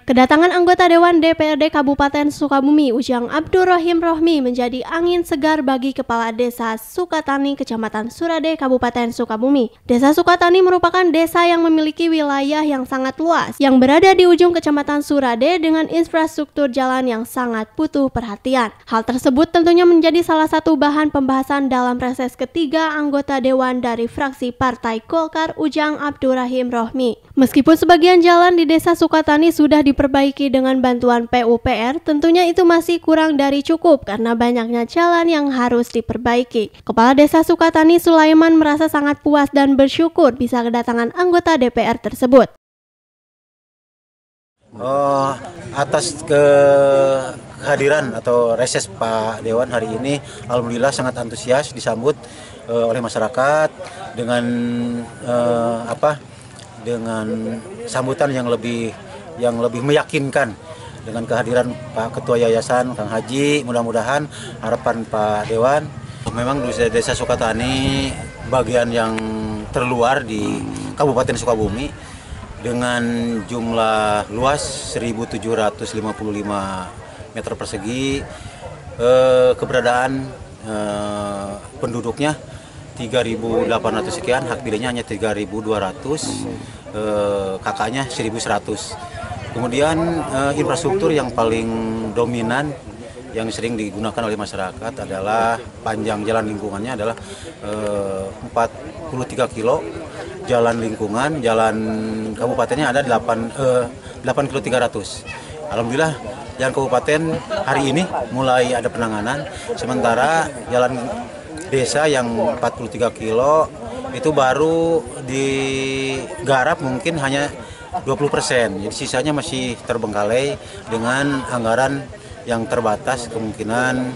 Kedatangan anggota Dewan DPRD Kabupaten Sukabumi, Ujang Abdurrahim Rohmi, menjadi angin segar bagi Kepala Desa Sukatani, Kecamatan Surade, Kabupaten Sukabumi. Desa Sukatani merupakan desa yang memiliki wilayah yang sangat luas, yang berada di ujung Kecamatan Surade dengan infrastruktur jalan yang sangat butuh perhatian. Hal tersebut tentunya menjadi salah satu bahan pembahasan dalam reses ketiga anggota Dewan dari fraksi Partai Golkar, Ujang Abdurrahim Rohmi. Meskipun sebagian jalan di Desa Sukatani sudah diperbaiki dengan bantuan PUPR, tentunya itu masih kurang dari cukup karena banyaknya jalan yang harus diperbaiki. Kepala Desa Sukatani Sulaiman merasa sangat puas dan bersyukur bisa kedatangan anggota DPR tersebut. Atas kehadiran atau reses Pak Dewan hari ini, alhamdulillah sangat antusias disambut oleh masyarakat dengan dengan sambutan yang lebih meyakinkan dengan kehadiran Pak Ketua Yayasan Kang Haji. Mudah-mudahan harapan Pak Dewan, memang Desa Sukatani bagian yang terluar di Kabupaten Sukabumi dengan jumlah luas 1.755 meter persegi, keberadaan penduduknya 3.800 sekian, hak pilihnya hanya 3.200, kakaknya 1.100. Kemudian infrastruktur yang paling dominan yang sering digunakan oleh masyarakat adalah panjang jalan lingkungannya adalah 43 kilo jalan lingkungan, jalan kabupatennya ada 8 kilo 300. Alhamdulillah jalan kabupaten hari ini mulai ada penanganan, sementara jalan desa yang 43 kilo itu baru digarap mungkin hanya 20%, jadi sisanya masih terbengkalai dengan anggaran yang terbatas. Kemungkinan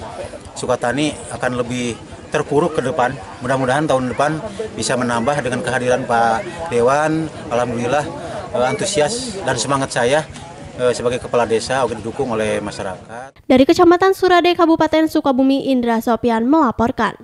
Sukatani akan lebih terpuruk ke depan. Mudah-mudahan tahun depan bisa menambah dengan kehadiran Pak Dewan. Alhamdulillah antusias dan semangat saya sebagai kepala desa didukung oleh masyarakat. Dari Kecamatan Surade, Kabupaten Sukabumi, Indra Sopyan melaporkan.